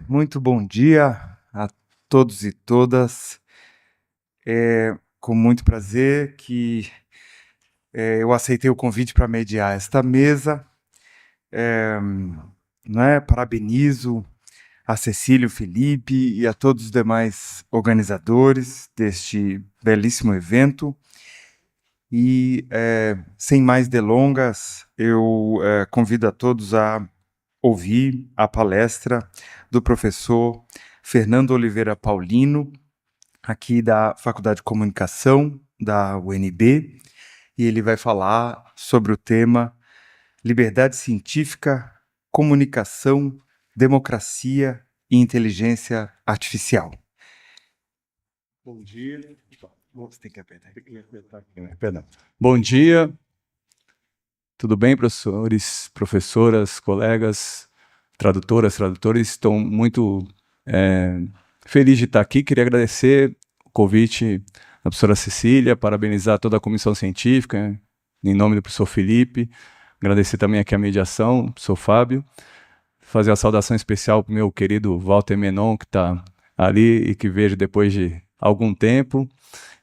Muito bom dia a todos e todas. É com muito prazer que eu aceitei o convite para mediar esta mesa. É, Parabenizo a Cecília, o Felipe e a todos os demais organizadores deste belíssimo evento. E, sem mais delongas, eu convido a todos a ouvir a palestra do professor Fernando Oliveira Paulino, aqui da Faculdade de Comunicação da UNB, e ele vai falar sobre o tema Liberdade Científica, Comunicação, Democracia e Inteligência Artificial. Bom dia. Você tem que apertar aqui, né? Perdão. Bom dia. Tudo bem, professores, professoras, colegas, tradutoras, tradutores? Estou muito feliz de estar aqui. Queria agradecer o convite da professora Cecília, parabenizar toda a comissão científica, em nome do professor Felipe, agradecer também aqui a mediação, do professor Fábio, fazer a saudação especial para o meu querido Walter Menon, que está ali e que vejo depois de algum tempo,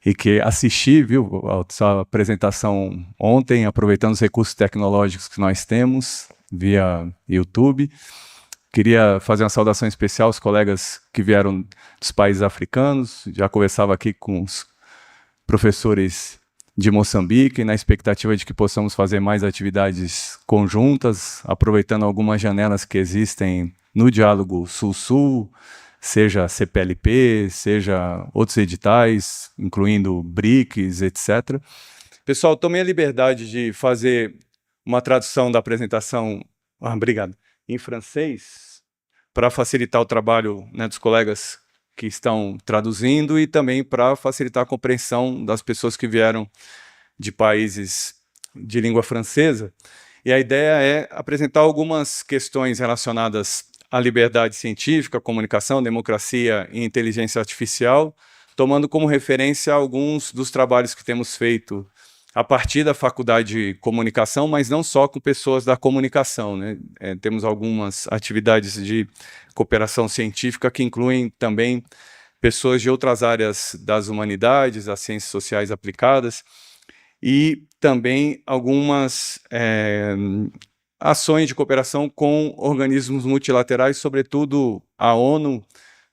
e que assisti, viu, a sua apresentação ontem, aproveitando os recursos tecnológicos que nós temos, via YouTube. Queria fazer uma saudação especial aos colegas que vieram dos países africanos, já conversava aqui com os professores de Moçambique, na expectativa de que possamos fazer mais atividades conjuntas, aproveitando algumas janelas que existem no diálogo Sul-Sul, seja CPLP, seja outros editais, incluindo BRICS, etc. Pessoal, tomei a liberdade de fazer uma tradução da apresentação, obrigado, em francês, para facilitar o trabalho, né, dos colegas que estão traduzindo e também para facilitar a compreensão das pessoas que vieram de países de língua francesa. E a ideia é apresentar algumas questões relacionadas a liberdade científica, comunicação, democracia e inteligência artificial, tomando como referência alguns dos trabalhos que temos feito a partir da Faculdade de Comunicação, mas não só com pessoas da comunicação, né? Temos algumas atividades de cooperação científica que incluem também pessoas de outras áreas das humanidades, das ciências sociais aplicadas, e também algumas ações de cooperação com organismos multilaterais, sobretudo a ONU,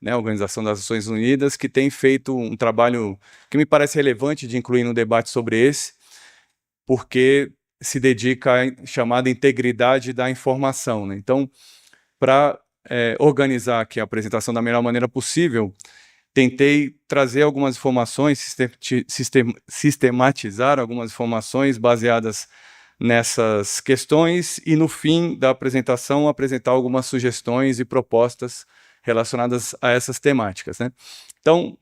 né, a Organização das Nações Unidas, que tem feito um trabalho que me parece relevante de incluir no debate sobre esse, porque se dedica à chamada integridade da informação, né? Então, para organizar aqui a apresentação da melhor maneira possível, tentei trazer algumas informações, sistematizar algumas informações baseadas nessas questões e, no fim da apresentação, apresentar algumas sugestões e propostas relacionadas a essas temáticas, né? Então,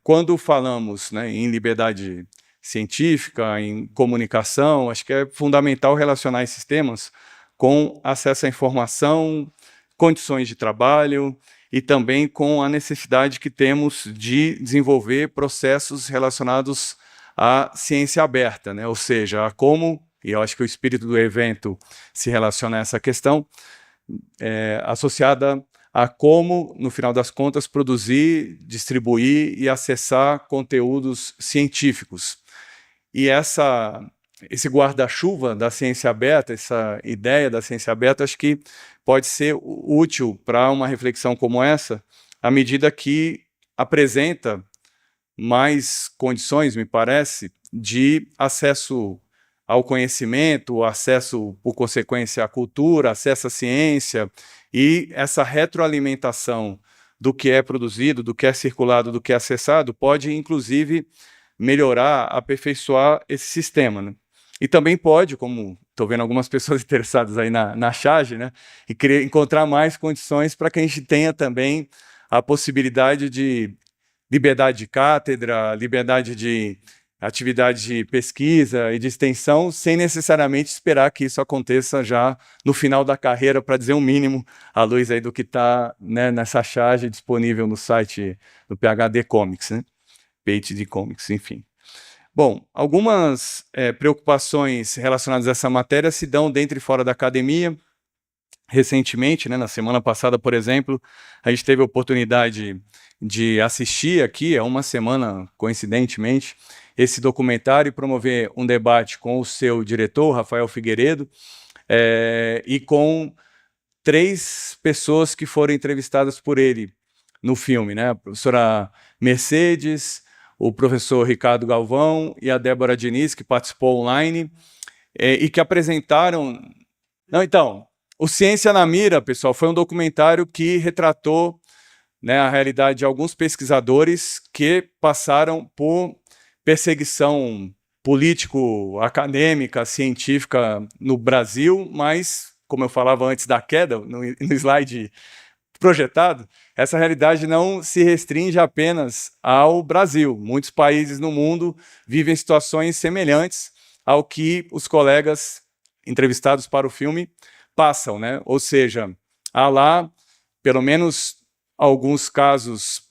quando falamos, né, em liberdade científica, em comunicação, acho que é fundamental relacionar esses temas com acesso à informação, condições de trabalho e também com a necessidade que temos de desenvolver processos relacionados à ciência aberta, né? Ou seja, a como, e eu acho que o espírito do evento se relaciona a essa questão, associada a como, no final das contas, produzir, distribuir e acessar conteúdos científicos. E esse guarda-chuva da ciência aberta, essa ideia da ciência aberta, acho que pode ser útil para uma reflexão como essa, à medida que apresenta mais condições, me parece, de acesso ao conhecimento, acesso, por consequência, à cultura, acesso à ciência, e essa retroalimentação do que é produzido, do que é circulado, do que é acessado, pode, inclusive, melhorar, aperfeiçoar esse sistema, né? E também pode, como estou vendo algumas pessoas interessadas aí na charge, né, e querer encontrar mais condições para que a gente tenha também a possibilidade de liberdade de cátedra, liberdade de atividade de pesquisa e de extensão, sem necessariamente esperar que isso aconteça já no final da carreira, para dizer o mínimo, à luz aí do que está, né, nessa charge disponível no site do PhD Comics, né? PhD Comics, enfim. Bom, algumas preocupações relacionadas a essa matéria se dão dentro e fora da academia. recentemente, né, na semana passada, por exemplo, a gente teve a oportunidade de assistir aqui, há uma semana, coincidentemente, esse documentário e promover um debate com o seu diretor, Rafael Figueiredo, e com 3 pessoas que foram entrevistadas por ele no filme, né? A professora Mercedes, o professor Ricardo Galvão e a Débora Diniz, que participou online, e que apresentaram... Não, então, o Ciência na Mira, pessoal, foi um documentário que retratou, né, a realidade de alguns pesquisadores que passaram por perseguição político-acadêmica, científica no Brasil, mas, como eu falava antes da queda, no slide projetado, essa realidade não se restringe apenas ao Brasil. Muitos países no mundo vivem situações semelhantes ao que os colegas entrevistados para o filme passam, né? Ou seja, há lá, pelo menos, alguns casos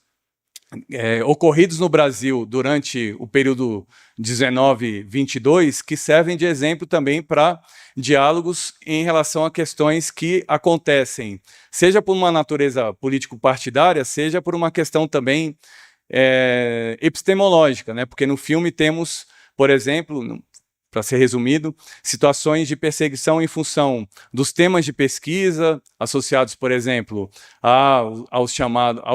ocorridos no Brasil durante o período 19-22 que servem de exemplo também para diálogos em relação a questões que acontecem, seja por uma natureza político-partidária, seja por uma questão também epistemológica, né? Porque no filme temos, por exemplo, para ser resumido, situações de perseguição em função dos temas de pesquisa associados, por exemplo, ao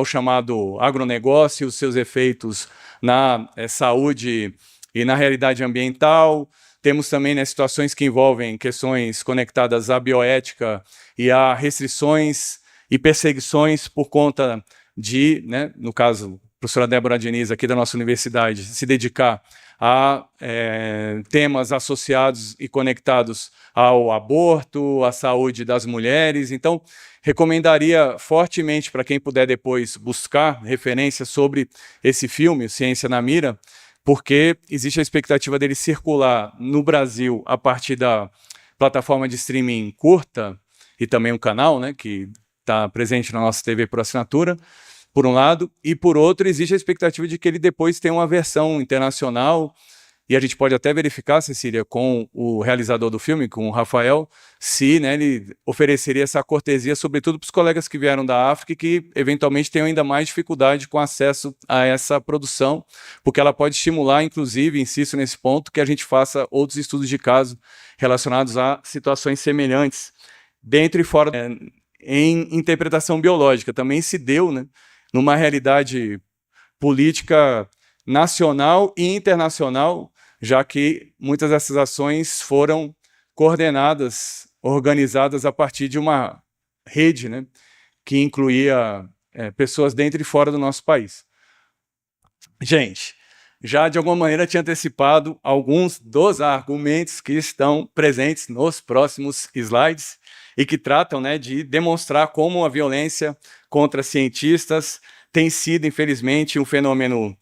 chamado agronegócio e os seus efeitos na saúde e na realidade ambiental. Temos também, né, situações que envolvem questões conectadas à bioética e a restrições e perseguições por conta de, né, no caso, a professora Débora Diniz, aqui da nossa universidade, se dedicar a temas associados e conectados ao aborto, à saúde das mulheres. Então, recomendaria fortemente para quem puder depois buscar referências sobre esse filme, Ciência na Mira, porque existe a expectativa dele circular no Brasil a partir da plataforma de streaming curta e também um canal, né, que está presente na nossa TV por assinatura, por um lado, e por outro existe a expectativa de que ele depois tenha uma versão internacional, e a gente pode até verificar, Cecília, com o realizador do filme, com o Rafael, se, né, ele ofereceria essa cortesia, sobretudo para os colegas que vieram da África e que eventualmente tenham ainda mais dificuldade com acesso a essa produção, porque ela pode estimular, inclusive, insisto nesse ponto, que a gente faça outros estudos de caso relacionados a situações semelhantes, dentro e fora, em interpretação biológica. Também se deu, né, numa realidade política nacional e internacional, já que muitas dessas ações foram coordenadas, organizadas a partir de uma rede, né, que incluía pessoas dentro e fora do nosso país. Gente, já de alguma maneira tinha antecipado alguns dos argumentos que estão presentes nos próximos slides e que tratam, né, de demonstrar como a violência contra cientistas tem sido, infelizmente, um fenômeno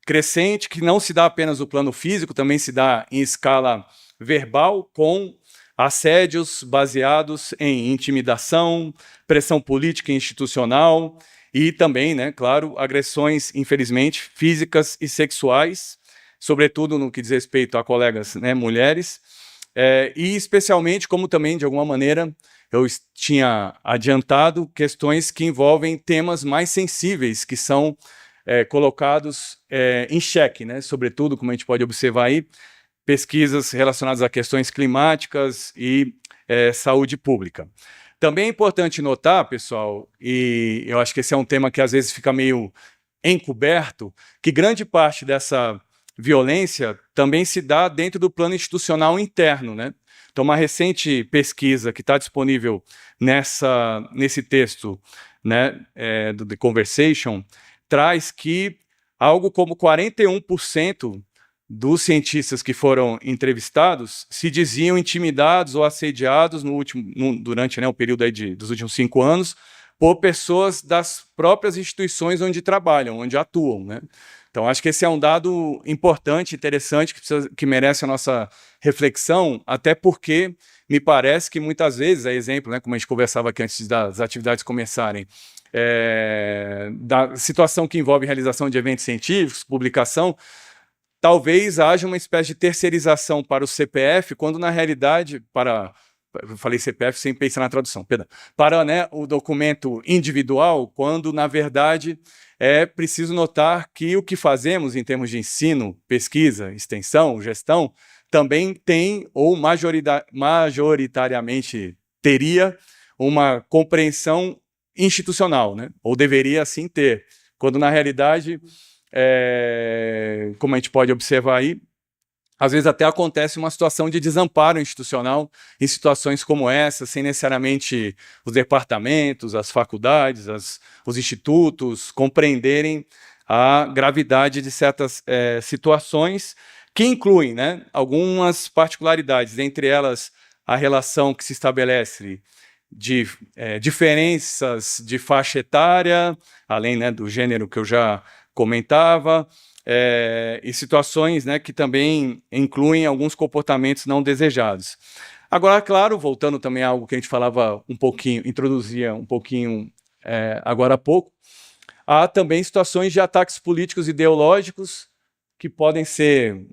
crescente, que não se dá apenas no plano físico, também se dá em escala verbal, com assédios baseados em intimidação, pressão política e institucional, e também, né, claro, agressões, infelizmente, físicas e sexuais, sobretudo no que diz respeito a colegas, né, mulheres, e especialmente, como também, de alguma maneira, eu tinha adiantado, questões que envolvem temas mais sensíveis, que são colocados em xeque, né? Sobretudo, como a gente pode observar aí, pesquisas relacionadas a questões climáticas e saúde pública. Também é importante notar, pessoal, e eu acho que esse é um tema que às vezes fica meio encoberto, que grande parte dessa violência também se dá dentro do plano institucional interno, né? Então, uma recente pesquisa que está disponível nesse texto, né, do The Conversation, traz que algo como 41% dos cientistas que foram entrevistados se diziam intimidados ou assediados durante, né, o período aí dos últimos 5 anos por pessoas das próprias instituições onde trabalham, onde atuam, né? Então, acho que esse é um dado importante, interessante, que merece a nossa reflexão, até porque me parece que muitas vezes, é exemplo, né, como a gente conversava aqui antes das atividades começarem, da situação que envolve realização de eventos científicos, publicação, talvez haja uma espécie de terceirização para o CPF, quando na realidade, para eu falei CPF sem pensar na tradução, perdão, para, né, o documento individual, quando, na verdade, é preciso notar que o que fazemos em termos de ensino, pesquisa, extensão, gestão, também tem, ou majoritariamente teria, uma compreensão institucional, né? Ou deveria assim ter, quando na realidade, como a gente pode observar aí, às vezes até acontece uma situação de desamparo institucional em situações como essa, sem necessariamente os departamentos, as faculdades, os institutos compreenderem a gravidade de certas situações que incluem, né, algumas particularidades, entre elas a relação que se estabelece de diferenças de faixa etária, além, né, do gênero que eu já comentava, e situações, né, que também incluem alguns comportamentos não desejados. Agora, claro, voltando também a algo que a gente falava um pouquinho, introduzia um pouquinho agora há pouco, há também situações de ataques políticos ideológicos que podem ser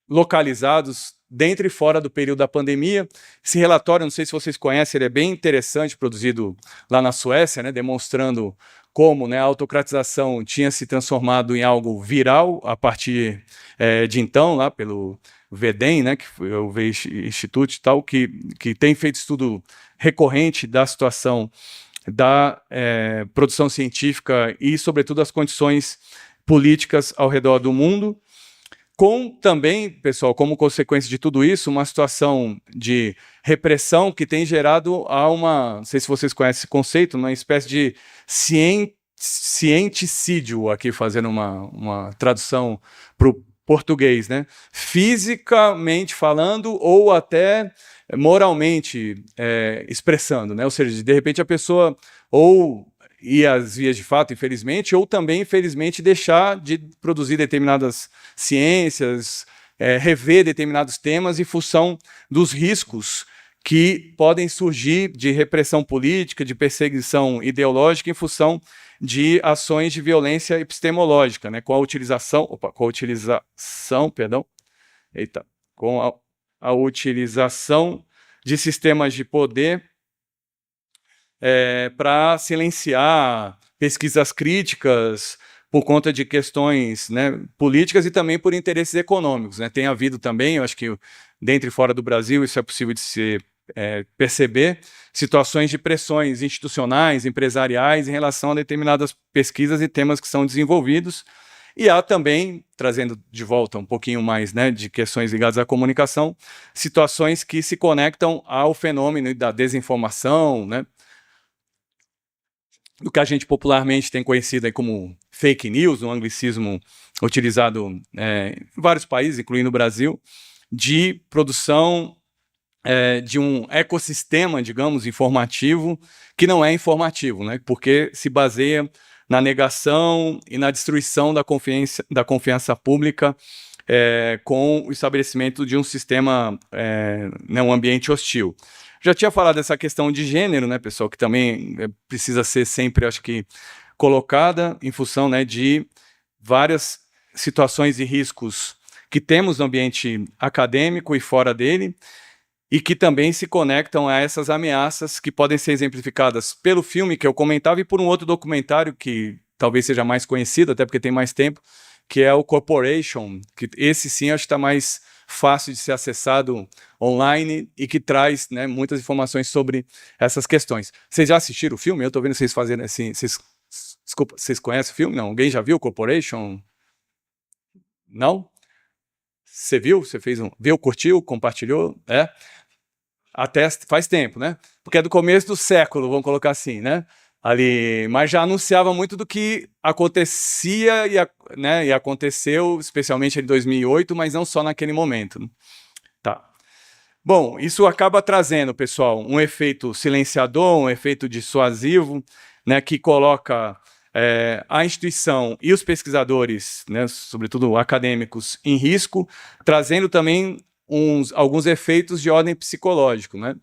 localizados dentro e fora do período da pandemia. Esse relatório, não sei se vocês conhecem, ele é bem interessante, produzido lá na Suécia, né, demonstrando como, né, a autocratização tinha se transformado em algo viral a partir de então, lá pelo VDEM, né, que foi o Instituto e tal, que tem feito estudo recorrente da situação da produção científica e, sobretudo, as condições políticas ao redor do mundo, com também, pessoal, como consequência de tudo isso, uma situação de repressão que tem gerado a uma, não sei se vocês conhecem esse conceito, uma espécie de cienticídio, aqui fazendo uma tradução para o português, né? Fisicamente falando ou até moralmente expressando, né? Ou seja, de repente a pessoa ou ir às vias de fato, infelizmente, ou também, infelizmente, deixar de produzir determinadas ciências, rever determinados temas em função dos riscos que podem surgir de repressão política, de perseguição ideológica em função de ações de violência epistemológica, né, com a utilização de sistemas de poder para silenciar pesquisas críticas por conta de questões, né, políticas e também por interesses econômicos, né. Tem havido também, eu acho que dentro e fora do Brasil isso é possível de se perceber, situações de pressões institucionais, empresariais em relação a determinadas pesquisas e temas que são desenvolvidos. E há também, trazendo de volta um pouquinho mais, né, de questões ligadas à comunicação, situações que se conectam ao fenômeno da desinformação, né, do que a gente popularmente tem conhecido aí como fake news, um anglicismo utilizado em vários países, incluindo o Brasil, de produção de um ecossistema, digamos, informativo, que não é informativo, né? Porque se baseia na negação e na destruição da confiança pública com o estabelecimento de um sistema, né, um ambiente hostil. Já tinha falado dessa questão de gênero, né, pessoal, que também precisa ser sempre, acho que, colocada em função, né, de várias situações e riscos que temos no ambiente acadêmico e fora dele, e que também se conectam a essas ameaças que podem ser exemplificadas pelo filme que eu comentava e por um outro documentário que talvez seja mais conhecido, até porque tem mais tempo, que é o Corporation, que esse sim acho que está mais fácil de ser acessado online e que traz, né, muitas informações sobre essas questões. Vocês já assistiram o filme? Eu estou vendo vocês fazendo assim, desculpa, vocês conhecem o filme? Não? Alguém já viu o Corporation? Não? Você viu? Você fez viu, curtiu, compartilhou? Até faz tempo, né? Porque é do começo do século, vamos colocar assim, né? Ali, mas já anunciava muito do que acontecia e aconteceu, especialmente em 2008, mas não só naquele momento. Tá. Bom, isso acaba trazendo, pessoal, um efeito silenciador, um efeito dissuasivo, né, que coloca a instituição e os pesquisadores, né, sobretudo acadêmicos, em risco, trazendo também alguns efeitos de ordem psicológica, né?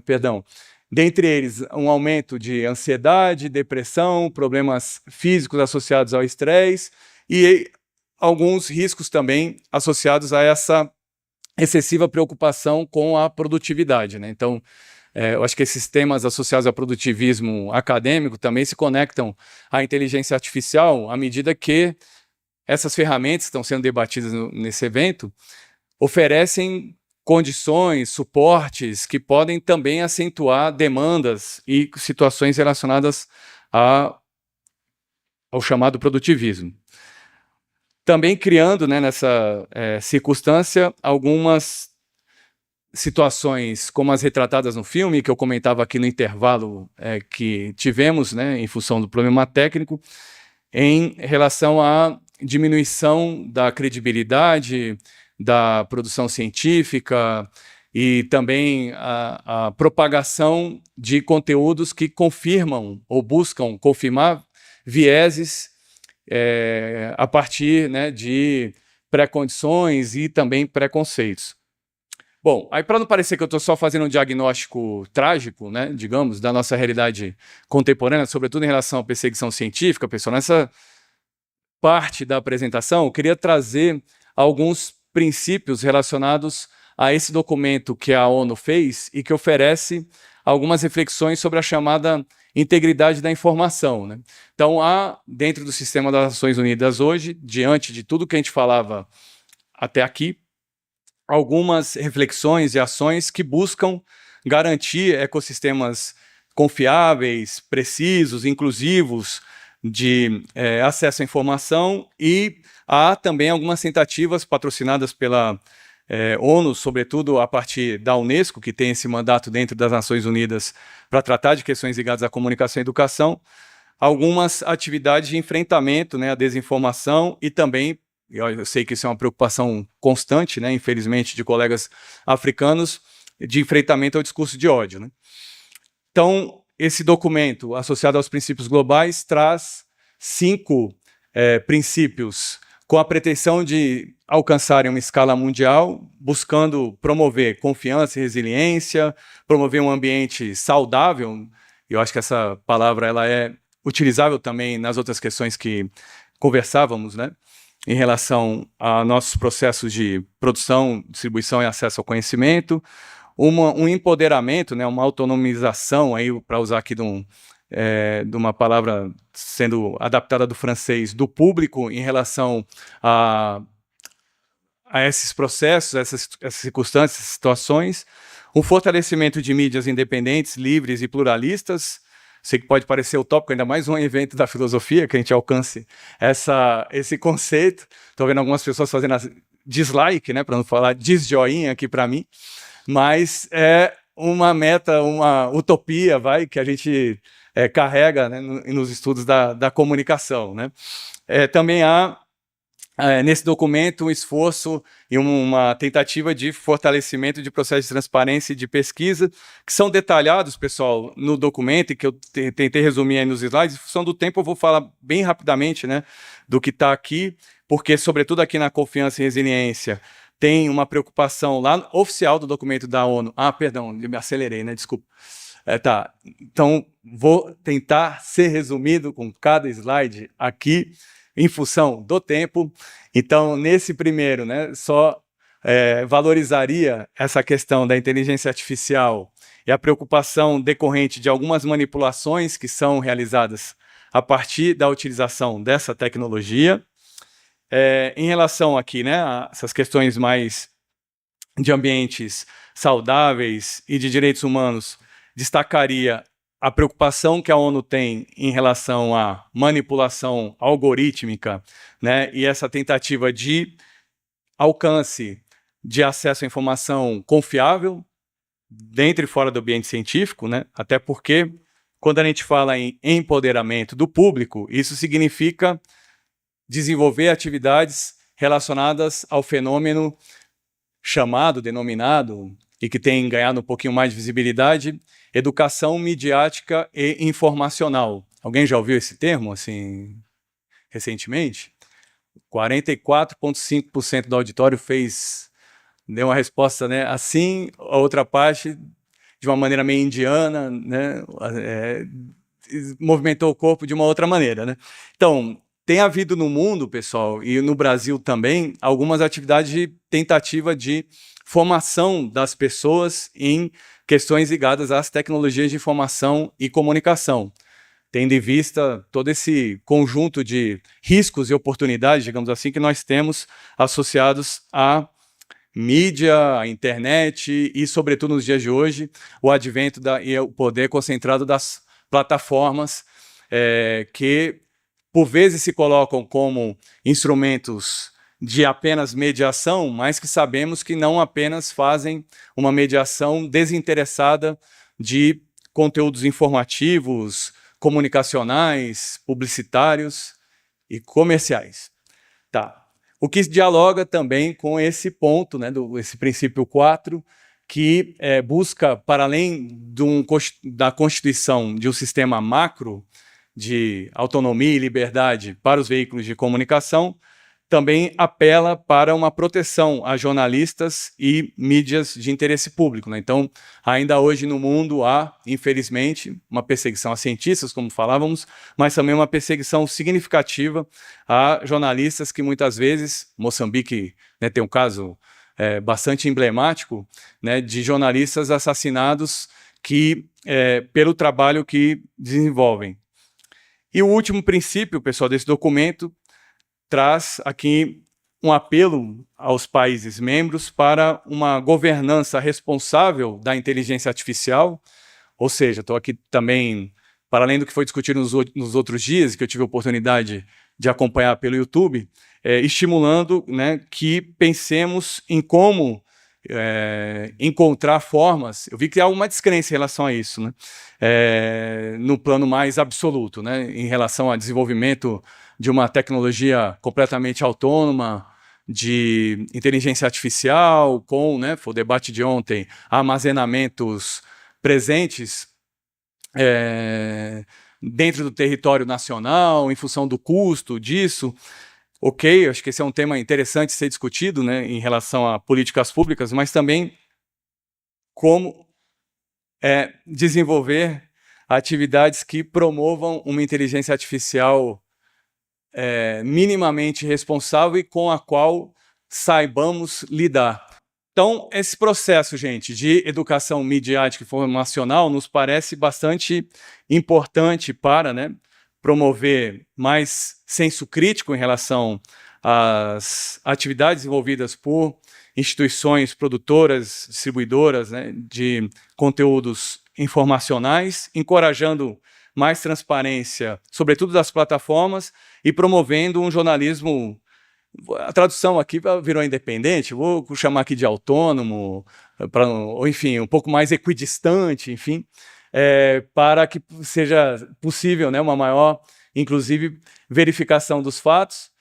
Perdão. Dentre eles, um aumento de ansiedade, depressão, problemas físicos associados ao estresse e alguns riscos também associados a essa excessiva preocupação com a produtividade, né? Então, eu acho que esses temas associados ao produtivismo acadêmico também se conectam à inteligência artificial à medida que essas ferramentas que estão sendo debatidas nesse evento oferecem condições, suportes que podem também acentuar demandas e situações relacionadas ao chamado produtivismo. Também criando, né, nessa circunstância, algumas situações como as retratadas no filme, que eu comentava aqui no intervalo que tivemos, né, em função do problema técnico, em relação à diminuição da credibilidade da produção científica e também a propagação de conteúdos que confirmam ou buscam confirmar vieses a partir, né, de pré-condições e também preconceitos. Bom, aí para não parecer que eu estou só fazendo um diagnóstico trágico, né, digamos, da nossa realidade contemporânea, sobretudo em relação à perseguição científica, pessoal, nessa parte da apresentação, eu queria trazer alguns princípios relacionados a esse documento que a ONU fez e que oferece algumas reflexões sobre a chamada integridade da informação, né? Então, há, dentro do sistema das Nações Unidas hoje, diante de tudo que a gente falava até aqui, algumas reflexões e ações que buscam garantir ecossistemas confiáveis, precisos, inclusivos, de acesso à informação, e há também algumas tentativas patrocinadas pela ONU, sobretudo a partir da Unesco, que tem esse mandato dentro das Nações Unidas para tratar de questões ligadas à comunicação e educação, algumas atividades de enfrentamento, né, à desinformação e também, eu sei que isso é uma preocupação constante, né, infelizmente, de colegas africanos, de enfrentamento ao discurso de ódio, né? Então, esse documento, associado aos princípios globais, traz 5 princípios com a pretensão de alcançarem uma escala mundial, buscando promover confiança e resiliência, promover um ambiente saudável. Eu acho que essa palavra ela é utilizável também nas outras questões que conversávamos, né, em relação a nossos processos de produção, distribuição e acesso ao conhecimento, um empoderamento, né, uma autonomização, para usar aqui de uma palavra sendo adaptada do francês, do público em relação a esses processos, essas circunstâncias, essas situações, um fortalecimento de mídias independentes, livres e pluralistas. Sei que pode parecer utópico, ainda mais um evento da filosofia, que a gente alcance esse conceito. Estou vendo algumas pessoas fazendo dislike, né, para não falar desjoinha aqui para mim, mas é uma meta, uma utopia, que a gente carrega, né, nos estudos da comunicação, né? Também há nesse documento um esforço e uma tentativa de fortalecimento de processos de transparência e de pesquisa, que são detalhados, pessoal, no documento, e que eu tentei resumir aí nos slides. Em função do tempo, eu vou falar bem rapidamente, né, do que está aqui, porque, sobretudo aqui na confiança e resiliência, tem uma preocupação lá oficial do documento da ONU. Perdão, me acelerei, né? Desculpa. Tá. Então, vou tentar ser resumido com cada slide aqui, em função do tempo. Então, nesse primeiro, né, só valorizaria essa questão da inteligência artificial e a preocupação decorrente de algumas manipulações que são realizadas a partir da utilização dessa tecnologia. Em relação aqui, né, a essas questões mais de ambientes saudáveis e de direitos humanos, destacaria a preocupação que a ONU tem em relação à manipulação algorítmica, né, e essa tentativa de alcance de acesso à informação confiável dentro e fora do ambiente científico, né, até porque quando a gente fala em empoderamento do público, isso significa desenvolver atividades relacionadas ao fenômeno denominado, e que tem ganhado um pouquinho mais de visibilidade, educação midiática e informacional. Alguém já ouviu esse termo, assim, recentemente? 44,5% do auditório deu uma resposta, né, assim, a outra parte, de uma maneira meio indiana, né, movimentou o corpo de uma outra maneira, né? Então, tem havido no mundo, pessoal, e no Brasil também, algumas atividades de tentativa de formação das pessoas em questões ligadas às tecnologias de informação e comunicação, tendo em vista todo esse conjunto de riscos e oportunidades, digamos assim, que nós temos associados à mídia, à internet e, sobretudo nos dias de hoje, o advento e o poder concentrado das plataformas que, por vezes, se colocam como instrumentos de apenas mediação, mas que sabemos que não apenas fazem uma mediação desinteressada de conteúdos informativos, comunicacionais, publicitários e comerciais. Tá. O que dialoga também com esse ponto, né, esse princípio 4, que busca, para além da constituição de um sistema macro de autonomia e liberdade para os veículos de comunicação, também apela para uma proteção a jornalistas e mídias de interesse público, né? Então, ainda hoje no mundo há, infelizmente, uma perseguição a cientistas, como falávamos, mas também uma perseguição significativa a jornalistas que muitas vezes, Moçambique, né, tem um caso bastante emblemático, né, de jornalistas assassinados pelo trabalho que desenvolvem. E o último princípio, pessoal, desse documento traz aqui um apelo aos países membros para uma governança responsável da inteligência artificial, ou seja, estou aqui também, para além do que foi discutido nos outros dias, que eu tive a oportunidade de acompanhar pelo YouTube, estimulando, né, que pensemos em como encontrar formas. Eu vi que há uma descrença em relação a isso, né, no plano mais absoluto, né, em relação ao desenvolvimento de uma tecnologia completamente autônoma, de inteligência artificial, com, né, foi o debate de ontem, armazenamentos presentes dentro do território nacional, em função do custo disso. Ok, acho que esse é um tema interessante de ser discutido, né, em relação a políticas públicas, mas também como desenvolver atividades que promovam uma inteligência artificial minimamente responsável e com a qual saibamos lidar. Então, esse processo, gente, de educação midiática e informacional nos parece bastante importante para, né, promover mais senso crítico em relação às atividades envolvidas por instituições produtoras, distribuidoras, né, de conteúdos informacionais, encorajando mais transparência, sobretudo das plataformas, e promovendo um jornalismo, a tradução aqui virou independente, vou chamar aqui de autônomo, ou enfim, um pouco mais equidistante, enfim, para que seja possível, né, uma maior, inclusive, verificação dos fatos,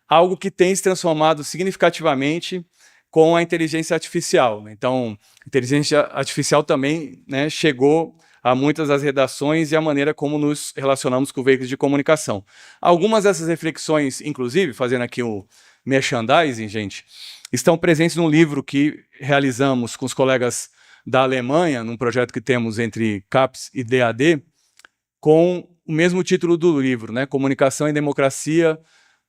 algo que tem se transformado significativamente com a inteligência artificial. Então, a inteligência artificial também, né, chegou a muitas das redações e a maneira como nos relacionamos com veículos de comunicação. Algumas dessas reflexões, inclusive, fazendo aqui o merchandising, gente, estão presentes num livro que realizamos com os colegas da Alemanha, num projeto que temos entre CAPES e DAD, com o mesmo título do livro, né? Comunicação e Democracia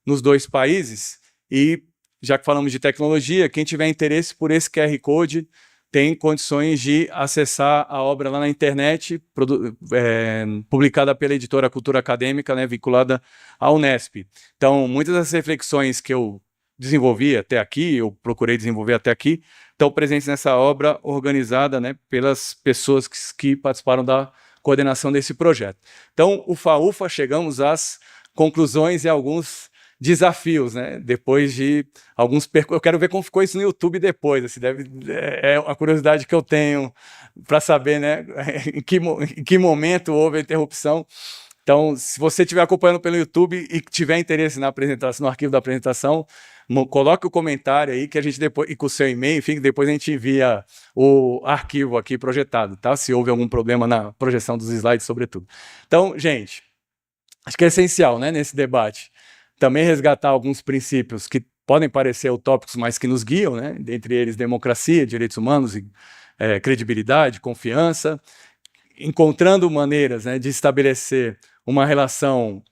nos Dois Países. E, já que falamos de tecnologia, quem tiver interesse por esse QR Code tem condições de acessar a obra lá na internet, publicada pela editora Cultura Acadêmica, né, vinculada à Unesp. Então, muitas das reflexões que eu desenvolvi até aqui, eu procurei desenvolver até aqui, estão presentes nessa obra organizada, né, pelas pessoas que participaram da coordenação desse projeto. Então, ufa, chegamos às conclusões e alguns desafios, né? Depois de alguns percursos. Eu quero ver como ficou isso no YouTube depois. Assim, é uma curiosidade que eu tenho para saber, né, em que momento houve a interrupção. Então, se você estiver acompanhando pelo YouTube e tiver interesse na apresentação, no arquivo da apresentação, coloque o comentário aí que a gente depois, e com o seu e-mail, enfim, depois a gente envia o arquivo aqui projetado, tá? Se houve algum problema na projeção dos slides, sobretudo. Então, gente, acho que é essencial, né, nesse debate, também resgatar alguns princípios que podem parecer utópicos, mas que nos guiam, né? Dentre eles democracia, direitos humanos, credibilidade, confiança, encontrando maneiras, né, de estabelecer uma relação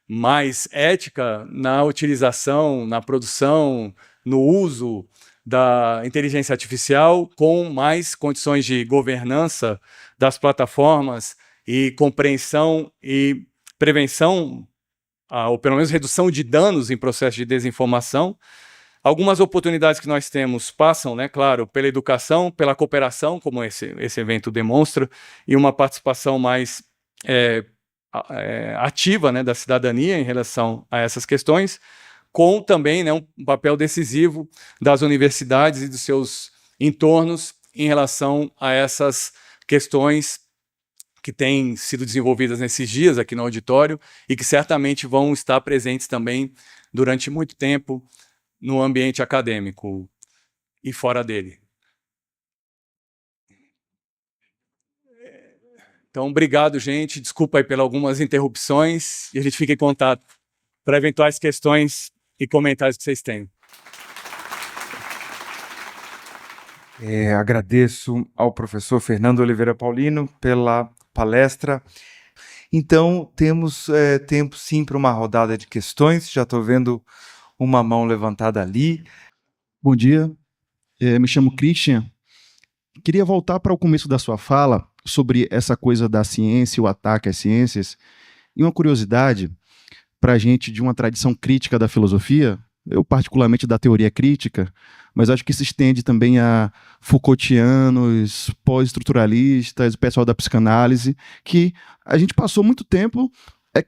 mais ética na utilização, na produção, no uso da inteligência artificial com mais condições de governança das plataformas e compreensão e prevenção, ou pelo menos redução de danos em processo de desinformação. Algumas oportunidades que nós temos passam, né, claro, pela educação, pela cooperação, como esse evento demonstra, e uma participação mais ativa, né, da cidadania em relação a essas questões, com também, né, um papel decisivo das universidades e dos seus entornos em relação a essas questões que têm sido desenvolvidas nesses dias aqui no auditório e que certamente vão estar presentes também durante muito tempo no ambiente acadêmico e fora dele. Então, obrigado, gente. Desculpa aí pelas algumas interrupções e a gente fica em contato para eventuais questões e comentários que vocês tenham. Agradeço ao professor Fernando Oliveira Paulino pela palestra. Então, temos tempo sim para uma rodada de questões. Já estou vendo uma mão levantada ali. Bom dia, me chamo Christian. Queria voltar para o começo da sua fala sobre essa coisa da ciência, o ataque às ciências, e uma curiosidade para a gente de uma tradição crítica da filosofia, eu particularmente da teoria crítica, mas acho que se estende também a Foucaultianos, pós-estruturalistas, o pessoal da psicanálise, que a gente passou muito tempo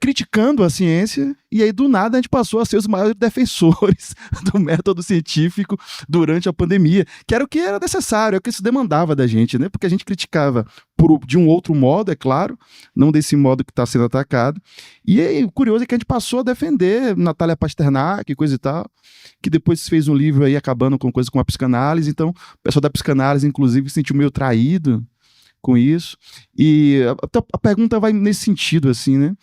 criticando a ciência, e aí do nada a gente passou a ser os maiores defensores do método científico durante a pandemia, que era o que era necessário, é o que se demandava da gente, né? Porque a gente criticava de um outro modo, é claro, não desse modo que está sendo atacado, e aí, o curioso é que a gente passou a defender Natália Pasternak, coisa e tal, que depois fez um livro aí acabando com coisa com a psicanálise, então o pessoal da psicanálise inclusive se sentiu meio traído com isso, e a pergunta vai nesse sentido, assim, né?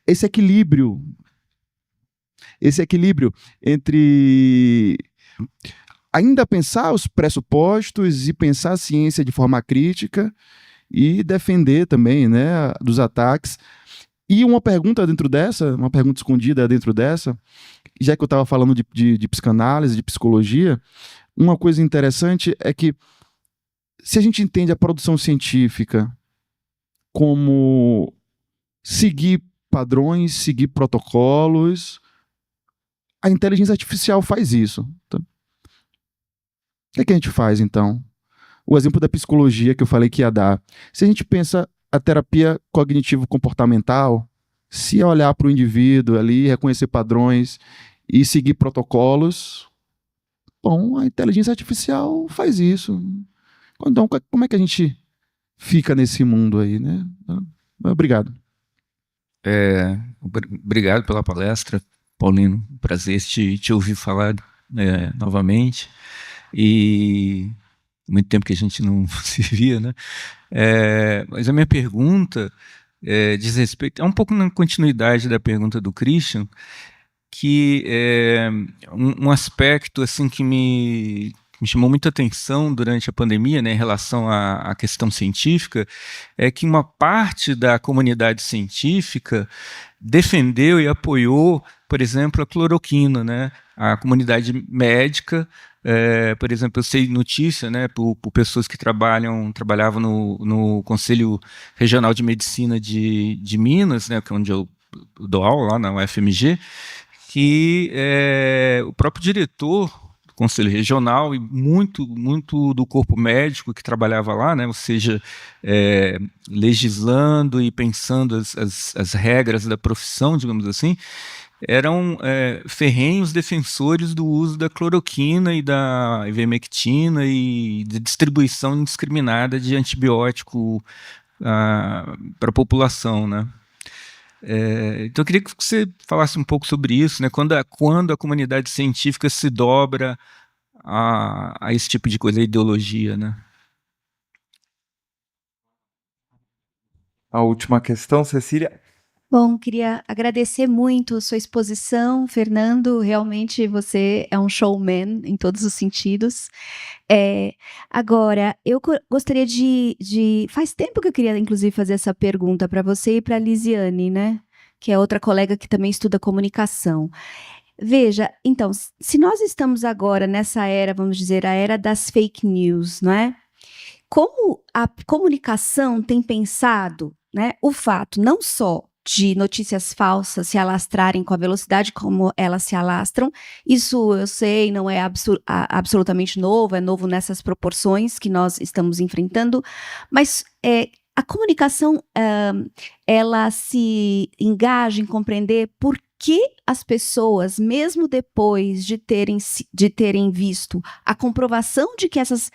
Esse equilíbrio entre ainda pensar os pressupostos e pensar a ciência de forma crítica e defender também, né, dos ataques. E uma pergunta dentro dessa, uma pergunta escondida dentro dessa, já que eu estava falando de psicanálise, de psicologia, uma coisa interessante é que se a gente entende a produção científica como seguir padrões, seguir protocolos, a inteligência artificial faz isso. Tá? O que a gente faz, então? O exemplo da psicologia que eu falei que ia dar. Se a gente pensa a terapia cognitivo-comportamental, se olhar para o indivíduo ali, reconhecer padrões e seguir protocolos, bom, a inteligência artificial faz isso. Então, como é que a gente fica nesse mundo aí, né? Obrigado. Obrigado pela palestra, Paulino. Prazer te ouvir falar novamente. E muito tempo que a gente não se via, né? Mas a minha pergunta diz respeito, é um pouco na continuidade da pergunta do Christian, que um aspecto assim que me chamou muita atenção durante a pandemia, né, em relação à questão científica, é que uma parte da comunidade científica defendeu e apoiou, por exemplo, a cloroquina, né? A comunidade médica, por exemplo, eu sei notícia, né, por pessoas que trabalhavam no Conselho Regional de Medicina de Minas, né, que é onde eu dou aula, lá na UFMG, que o próprio diretor Conselho Regional e muito do corpo médico que trabalhava lá, né, ou seja, legislando e pensando as regras da profissão, digamos assim, eram ferrenhos defensores do uso da cloroquina e da ivermectina e de distribuição indiscriminada de antibiótico para a população, né? Então eu queria que você falasse um pouco sobre isso, né? Quando a comunidade científica se dobra a esse tipo de coisa, a ideologia, né? A última questão, Cecília. Bom, queria agradecer muito sua exposição, Fernando. Realmente você é um showman em todos os sentidos. Agora, eu gostaria faz tempo que eu queria, inclusive, fazer essa pergunta para você e para a Lisiane, né? Que é outra colega que também estuda comunicação. Veja, então, se nós estamos agora nessa era, vamos dizer, a era das fake news, não é? Como a comunicação tem pensado, né, o fato não só de notícias falsas se alastrarem com a velocidade como elas se alastram, isso eu sei, não é absolutamente novo, é novo nessas proporções que nós estamos enfrentando, mas a comunicação, ela se engaja em compreender por que as pessoas, mesmo depois de terem visto a comprovação de que essas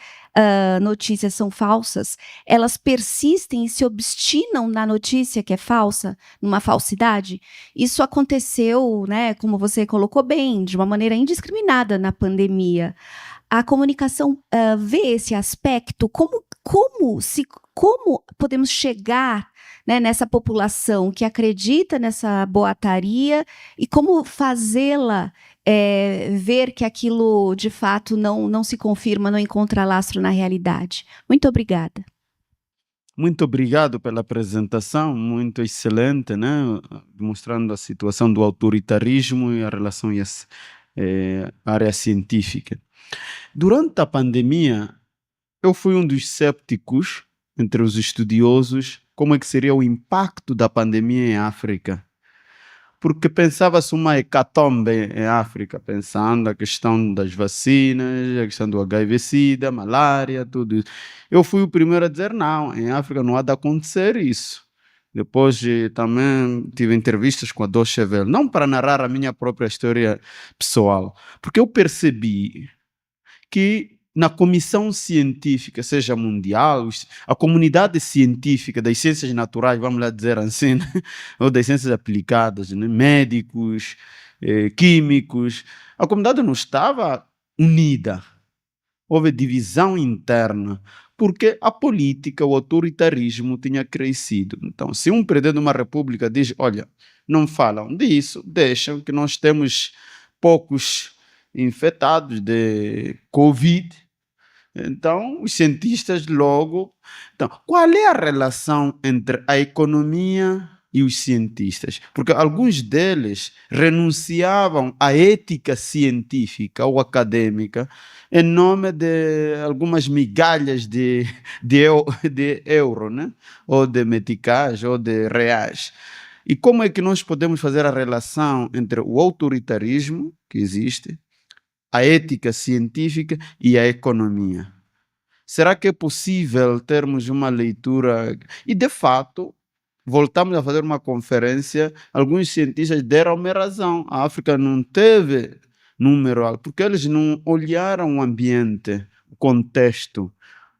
notícias são falsas, elas persistem e se obstinam na notícia que é falsa, numa falsidade. Isso aconteceu, né, como você colocou bem, de uma maneira indiscriminada na pandemia. A comunicação vê esse aspecto, como podemos chegar, né, nessa população que acredita nessa boataria e como fazê-la ver que aquilo de fato não se confirma, não encontra lastro na realidade. Muito obrigada. Muito obrigado pela apresentação, muito excelente, né? Mostrando a situação do autoritarismo e a relação à área científica. Durante a pandemia, eu fui um dos cépticos entre os estudiosos como é que seria o impacto da pandemia em África. Porque pensava-se uma hecatombe em África, pensando a questão das vacinas, a questão do HIV-Sida, malária, tudo isso. Eu fui o primeiro a dizer, não, em África não há de acontecer isso. Depois também tive entrevistas com a Deutsche Welle, não para narrar a minha própria história pessoal, porque eu percebi que na comissão científica, seja mundial, a comunidade científica das ciências naturais, vamos lá dizer assim, né? Ou das ciências aplicadas, né? Médicos, químicos, a comunidade não estava unida. Houve divisão interna, porque a política, o autoritarismo tinha crescido. Então, se um presidente de uma república diz, olha, não falam disso, deixam que nós temos poucos infectados de Covid. Então, os cientistas logo... Então, qual é a relação entre a economia e os cientistas? Porque alguns deles renunciavam à ética científica ou acadêmica em nome de algumas migalhas de euro, né? Ou de meticais, ou de reais. E como é que nós podemos fazer a relação entre o autoritarismo que existe, a ética científica e a economia? Será que é possível termos uma leitura? E, de fato, voltamos a fazer uma conferência, alguns cientistas deram-me razão. A África não teve número alto, porque eles não olharam o ambiente, o contexto.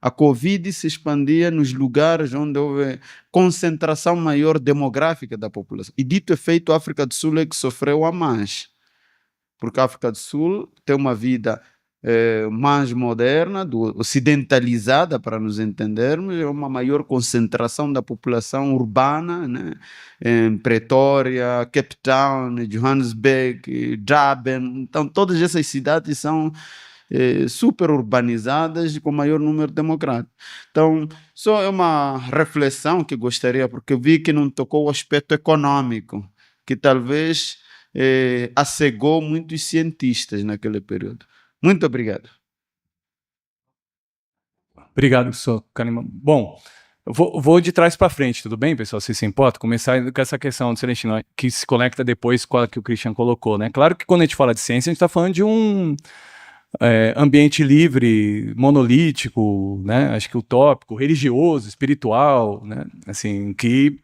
A Covid se expandia nos lugares onde houve concentração maior demográfica da população. E, dito e feito, a África do Sul é que sofreu a mais. Porque a África do Sul tem uma vida mais moderna, ocidentalizada, para nos entendermos, é uma maior concentração da população urbana, né? Em Pretória, Cape Town, Johannesburg, Durban. Então, todas essas cidades são super urbanizadas e com maior número demográfico. Então, só é uma reflexão que gostaria, porque eu vi que não tocou o aspecto econômico, que talvez acegou muitos cientistas naquele período. Muito obrigado. Obrigado, professor Kahneman. Bom, eu vou de trás para frente, tudo bem, pessoal? Se importa? Começar com essa questão do Celestino, que se conecta depois com a que o Christian colocou, né? Claro que quando a gente fala de ciência, a gente está falando de um ambiente livre, monolítico, né? Acho que utópico, religioso, espiritual, né? Assim, que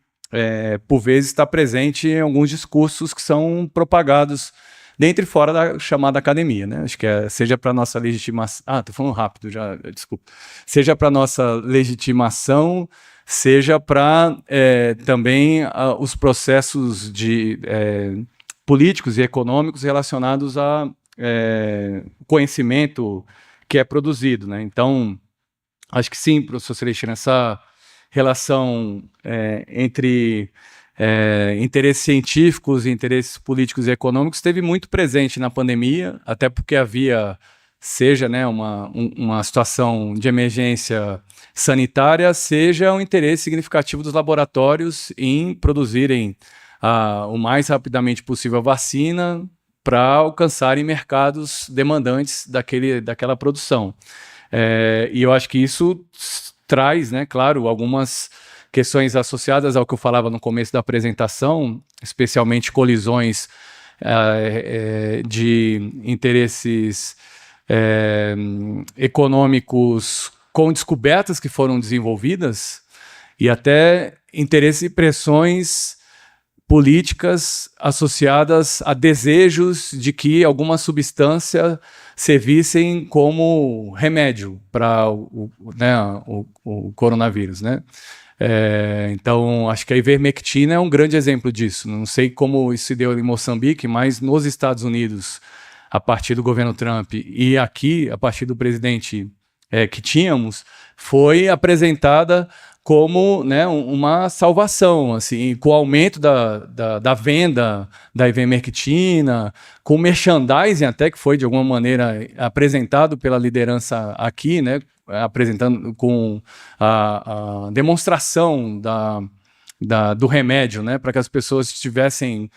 por vezes está presente em alguns discursos que são propagados dentro e fora da chamada academia, né? Acho que seja para nossa legitimação... tô falando rápido já, desculpa. Seja para nossa legitimação, seja para também os processos políticos e econômicos relacionados a conhecimento que é produzido, né? Então, acho que sim, professor Celestino, essa relação entre interesses científicos e interesses políticos e econômicos esteve muito presente na pandemia, até porque havia, seja, né, uma situação de emergência sanitária, seja um interesse significativo dos laboratórios em produzirem o mais rapidamente possível a vacina, para alcançarem mercados demandantes daquela produção. E eu acho que isso traz, né, claro, algumas questões associadas ao que eu falava no começo da apresentação, especialmente colisões de interesses econômicos com descobertas que foram desenvolvidas e até interesses e pressões políticas associadas a desejos de que alguma substância servissem como remédio para o coronavírus, né? Então, acho que a ivermectina é um grande exemplo disso. Não sei como isso se deu em Moçambique, mas nos Estados Unidos, a partir do governo Trump, e aqui, a partir do presidente que tínhamos, foi apresentada como, né, uma salvação, assim, com o aumento da venda da ivermectina, com merchandising até que foi, de alguma maneira, apresentado pela liderança aqui, né, apresentando com a demonstração do remédio, né, para que as pessoas tivessem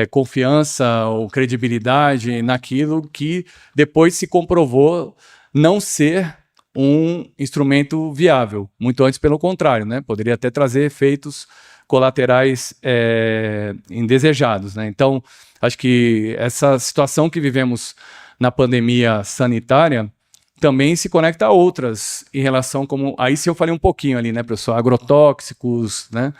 confiança ou credibilidade naquilo que depois se comprovou não ser um instrumento viável, muito antes pelo contrário, né, poderia até trazer efeitos colaterais indesejados, né? Então, acho que essa situação que vivemos na pandemia sanitária também se conecta a outras em relação como... Aí sim eu falei um pouquinho ali, né, professor? Agrotóxicos, né?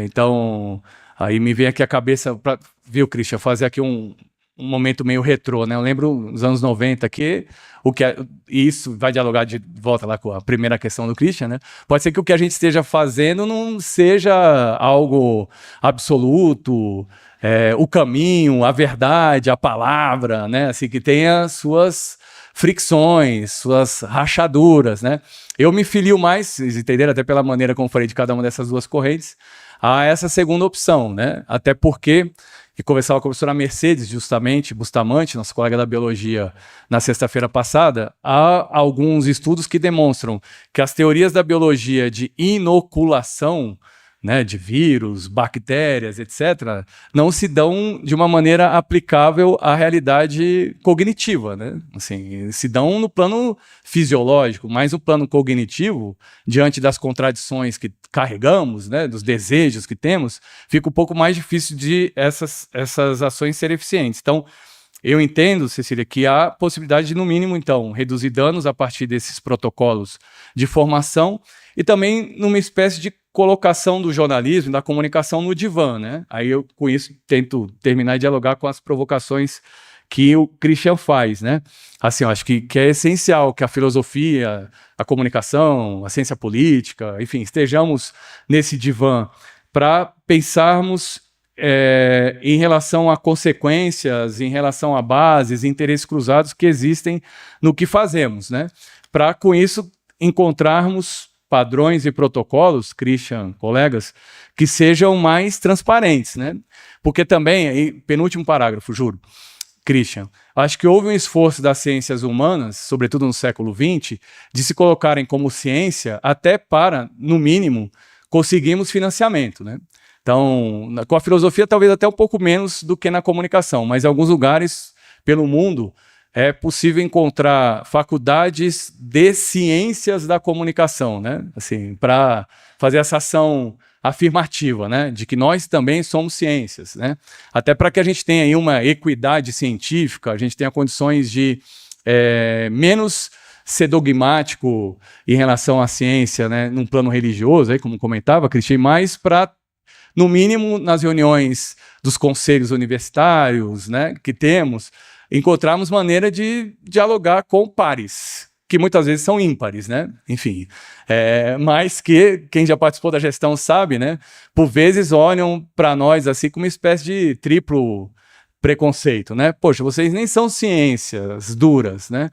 Então, aí me vem aqui a cabeça, viu, Christian, fazer aqui um momento meio retrô, né? Eu lembro nos anos 90 que e isso vai dialogar de volta lá com a primeira questão do Christian, né? Pode ser que o que a gente esteja fazendo não seja algo absoluto, o caminho, a verdade, a palavra, né? Assim, que tenha suas fricções, suas rachaduras, né? Eu me filio mais, vocês entenderam, até pela maneira como falei de cada uma dessas duas correntes, a essa segunda opção, né? Até porque, e conversava com a professora Mercedes, justamente, Bustamante, nossa colega da biologia, na sexta-feira passada, há alguns estudos que demonstram que as teorias da biologia de inoculação, né, de vírus, bactérias, etc., não se dão de uma maneira aplicável à realidade cognitiva, né? Assim, se dão no plano fisiológico, mas no plano cognitivo, diante das contradições que carregamos, né, dos desejos que temos, fica um pouco mais difícil de essas ações serem eficientes. Então, eu entendo, Cecília, que há possibilidade de, no mínimo, então, reduzir danos a partir desses protocolos de formação e também numa espécie de colocação do jornalismo, da comunicação no divã, né? Aí eu, com isso, tento terminar e dialogar com as provocações que o Christian faz, né? Assim, eu acho que é essencial que a filosofia, a comunicação, a ciência política, enfim, estejamos nesse divã para pensarmos em relação a consequências, em relação a bases, interesses cruzados que existem no que fazemos, né? Para, com isso, encontrarmos padrões e protocolos, Christian, colegas, que sejam mais transparentes, né? Porque também, aí, penúltimo parágrafo, juro, Christian, acho que houve um esforço das ciências humanas, sobretudo no século XX, de se colocarem como ciência até para, no mínimo, conseguirmos financiamento, né? Então, com a filosofia talvez até um pouco menos do que na comunicação, mas em alguns lugares pelo mundo é possível encontrar faculdades de ciências da comunicação, né? Assim, para fazer essa ação afirmativa, né? De que nós também somos ciências, né? Até para que a gente tenha aí uma equidade científica, a gente tenha condições de menos ser dogmático em relação à ciência, né? Num plano religioso, aí, como comentava, Cristian, mais para, no mínimo, nas reuniões dos conselhos universitários, né, que temos, encontrarmos maneira de dialogar com pares, que muitas vezes são ímpares, né? Enfim, mas que quem já participou da gestão sabe, né? Por vezes olham para nós assim como uma espécie de triplo preconceito, né? Poxa, vocês nem são ciências duras, né?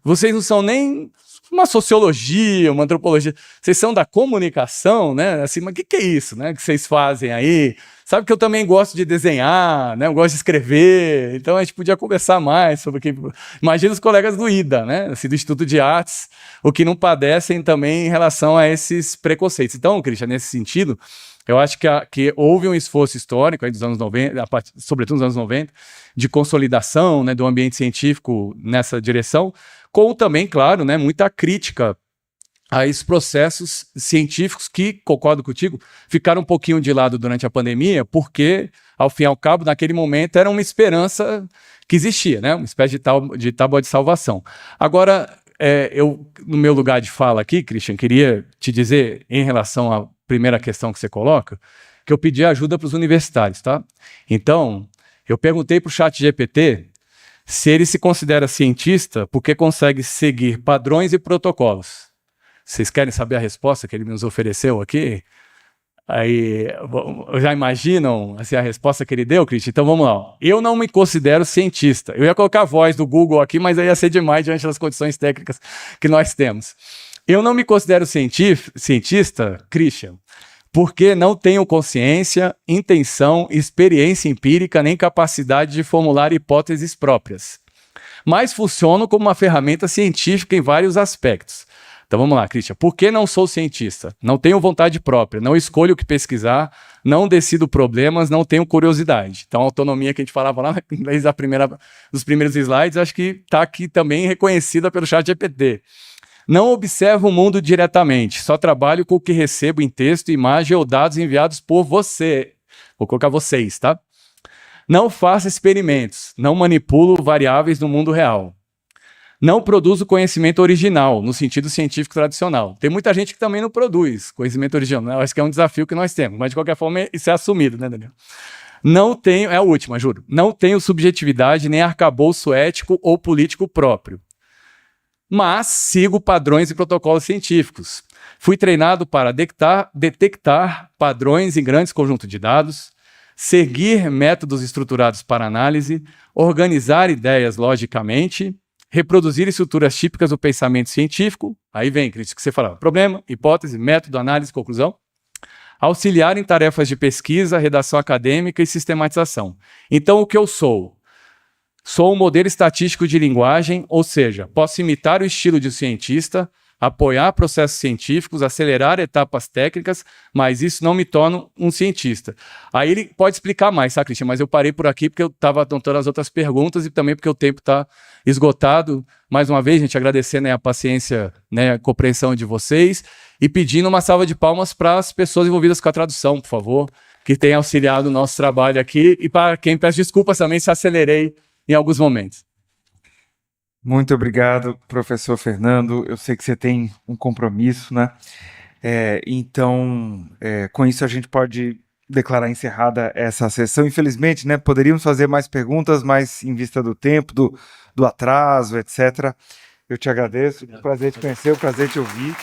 Vocês não são nem uma sociologia, uma antropologia. Vocês são da comunicação, né? Assim, mas o que é isso, né? Que vocês fazem aí? Sabe que eu também gosto de desenhar, né? Eu gosto de escrever. Então a gente podia conversar mais sobre o que. Imagina os colegas do IDA, né? Assim, do Instituto de Artes, o que não padecem também em relação a esses preconceitos. Então, Christian, nesse sentido, eu acho que houve um esforço histórico aí dos anos 90, sobretudo nos anos 90, de consolidação, né, do ambiente científico nessa direção, com também, claro, né, muita crítica a esses processos científicos que, concordo contigo, ficaram um pouquinho de lado durante a pandemia, porque, ao fim e ao cabo, naquele momento, era uma esperança que existia, né, uma espécie de tábua de salvação. Agora, eu, no meu lugar de fala aqui, Christian, queria te dizer, em relação à primeira questão que você coloca, que eu pedi ajuda para os universitários, tá? Então, eu perguntei para o ChatGPT se ele se considera cientista porque consegue seguir padrões e protocolos. Vocês querem saber a resposta que ele nos ofereceu aqui? Aí, já imaginam assim, a resposta que ele deu, Christian? Então vamos lá. Eu não me considero cientista. Eu ia colocar a voz do Google aqui, mas aí ia ser demais diante das condições técnicas que nós temos. Eu não me considero cientista, Christian, porque não tenho consciência, intenção, experiência empírica nem capacidade de formular hipóteses próprias. Mas funciono como uma ferramenta científica em vários aspectos. Então vamos lá, Christian. Por que não sou cientista? Não tenho vontade própria, não escolho o que pesquisar, não decido problemas, não tenho curiosidade. Então a autonomia que a gente falava lá desde dos primeiros slides, acho que está aqui também reconhecida pelo ChatGPT. Não observo o mundo diretamente, só trabalho com o que recebo em texto, imagem ou dados enviados por você. Vou colocar vocês, tá? Não faço experimentos, não manipulo variáveis no mundo real. Não produzo conhecimento original, no sentido científico tradicional. Tem muita gente que também não produz conhecimento original, né? Acho que é um desafio que nós temos, mas de qualquer forma isso é assumido, né, Daniel? Não tenho, é a última, juro. Não tenho subjetividade nem arcabouço ético ou político próprio. Mas sigo padrões e protocolos científicos. Fui treinado para detectar padrões em grandes conjuntos de dados, seguir métodos estruturados para análise, organizar ideias logicamente, reproduzir estruturas típicas do pensamento científico, aí vem, Cris, que você falava, problema, hipótese, método, análise, conclusão, auxiliar em tarefas de pesquisa, redação acadêmica e sistematização. Então, o que eu sou? Sou um modelo estatístico de linguagem, ou seja, posso imitar o estilo de um cientista, apoiar processos científicos, acelerar etapas técnicas, mas isso não me torna um cientista. Aí ele pode explicar mais, sabe, Christian? Mas eu parei por aqui porque eu estava anotando as outras perguntas e também porque o tempo está esgotado. Mais uma vez, gente, agradecendo, né, a paciência, né, a compreensão de vocês e pedindo uma salva de palmas para as pessoas envolvidas com a tradução, por favor, que têm auxiliado o nosso trabalho aqui e para quem peço desculpas também se acelerei em alguns momentos. Muito obrigado, professor Fernando. Eu sei que você tem um compromisso, né? Então, com isso a gente pode declarar encerrada essa sessão. Infelizmente, né, poderíamos fazer mais perguntas, mas em vista do tempo, do atraso, etc. Eu te agradeço. Prazer te conhecer, prazer te ouvir.